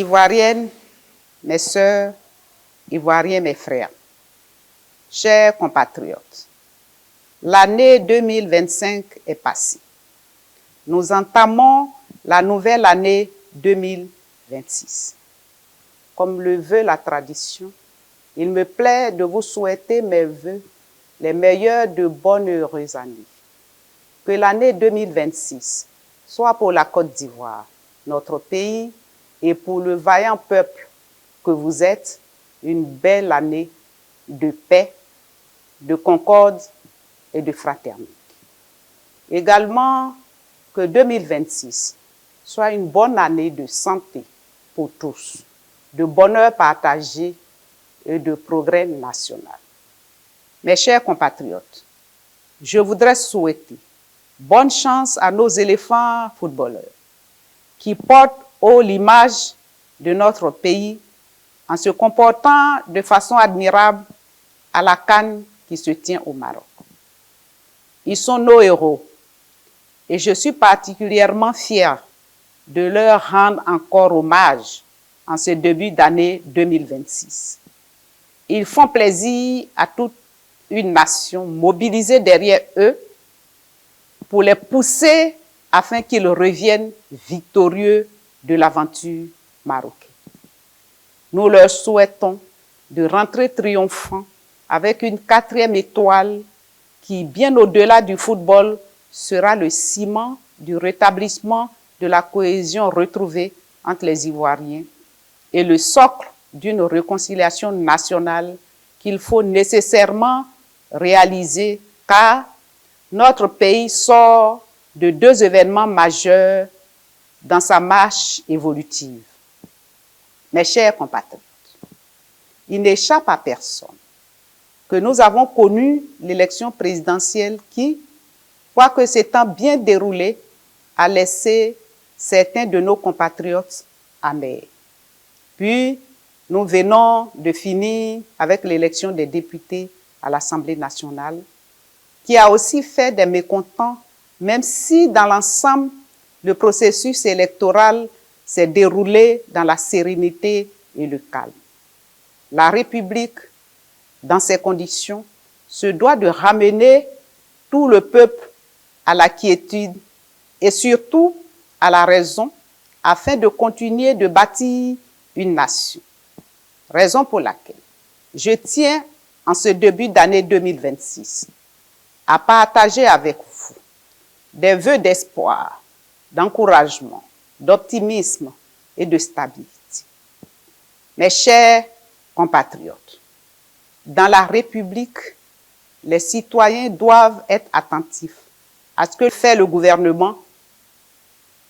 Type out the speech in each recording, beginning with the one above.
Ivoiriennes, mes sœurs, Ivoiriens, mes frères, chers compatriotes, l'année 2025 est passée. Nous entamons la nouvelle année 2026. Comme le veut la tradition, il me plaît de vous souhaiter mes vœux, les meilleurs de bonnes et heureuses années. Que l'année 2026 soit pour la Côte d'Ivoire, notre pays, et pour le vaillant peuple que vous êtes, une belle année de paix, de concorde et de fraternité. Également, que 2026 soit une bonne année de santé pour tous, de bonheur partagé et de progrès national. Mes chers compatriotes, je voudrais souhaiter bonne chance à nos éléphants footballeurs qui portent haut l'image de notre pays en se comportant de façon admirable à la CAN qui se tient au Maroc. Ils sont nos héros et je suis particulièrement fière de leur rendre encore hommage en ce début d'année 2026. Ils font plaisir à toute une nation mobilisée derrière eux pour les pousser afin qu'ils reviennent victorieux de l'aventure marocaine. Nous leur souhaitons de rentrer triomphants avec une 4e étoile qui, bien au-delà du football, sera le ciment du rétablissement de la cohésion retrouvée entre les Ivoiriens et le socle d'une réconciliation nationale qu'il faut nécessairement réaliser car notre pays sort de 2 événements majeurs dans sa marche évolutive. Mes chers compatriotes, il n'échappe à personne que nous avons connu l'élection présidentielle qui, quoique s'étant bien déroulée, a laissé certains de nos compatriotes amers. Puis, nous venons de finir avec l'élection des députés à l'Assemblée nationale, qui a aussi fait des mécontents, même si dans l'ensemble, le processus électoral s'est déroulé dans la sérénité et le calme. La République, dans ces conditions, se doit de ramener tout le peuple à la quiétude et surtout à la raison afin de continuer de bâtir une nation. Raison pour laquelle je tiens en ce début d'année 2026 à partager avec vous des vœux d'espoir, d'encouragement, d'optimisme et de stabilité. Mes chers compatriotes, dans la République, les citoyens doivent être attentifs à ce que fait le gouvernement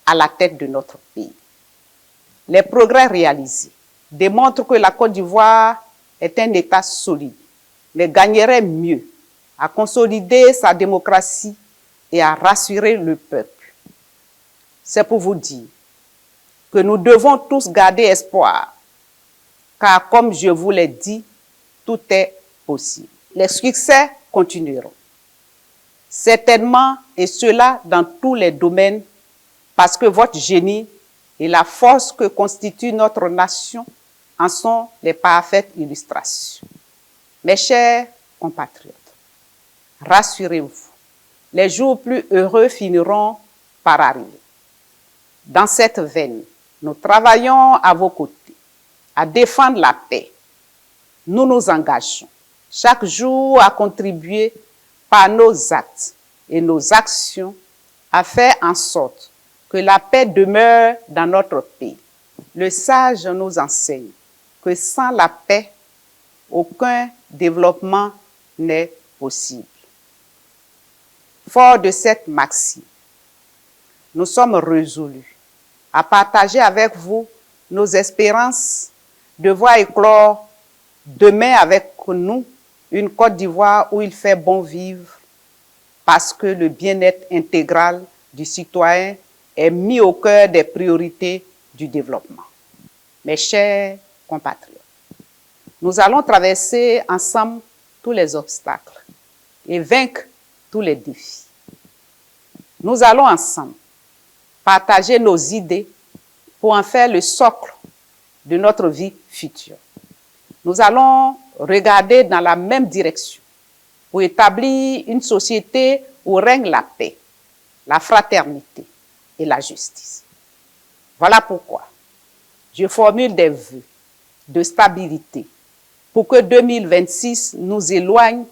à la tête de notre pays. Les progrès réalisés démontrent que la Côte d'Ivoire est un État solide, mais gagnerait mieux à consolider sa démocratie et à rassurer le peuple. C'est pour vous dire que nous devons tous garder espoir, car comme je vous l'ai dit, tout est possible. Les succès continueront. Certainement, et cela dans tous les domaines, parce que votre génie et la force que constitue notre nation en sont les parfaites illustrations. Mes chers compatriotes, rassurez-vous, les jours plus heureux finiront par arriver. Dans cette veine, nous travaillons à vos côtés, à défendre la paix. Nous nous engageons chaque jour à contribuer par nos actes et nos actions à faire en sorte que la paix demeure dans notre pays. Le sage nous enseigne que sans la paix, aucun développement n'est possible. Fort de cette maxime, nous sommes résolus à partager avec vous nos espérances de voir éclore demain avec nous une Côte d'Ivoire où il fait bon vivre parce que le bien-être intégral du citoyen est mis au cœur des priorités du développement. Mes chers compatriotes, nous allons traverser ensemble tous les obstacles et vaincre tous les défis. Nous allons ensemble partager nos idées pour en faire le socle de notre vie future. Nous allons regarder dans la même direction pour établir une société où règne la paix, la fraternité et la justice. Voilà pourquoi je formule des vœux de stabilité pour que 2026 nous éloigne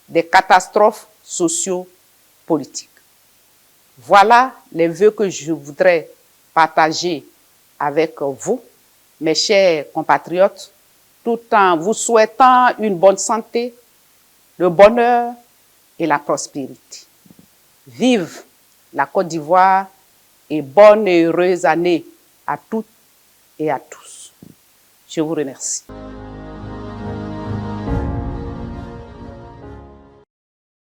des catastrophes socio-politiques. Voilà les vœux que je voudrais partager avec vous, mes chers compatriotes, tout en vous souhaitant une bonne santé, le bonheur et la prospérité. Vive la Côte d'Ivoire et bonne et heureuse année à toutes et à tous. Je vous remercie.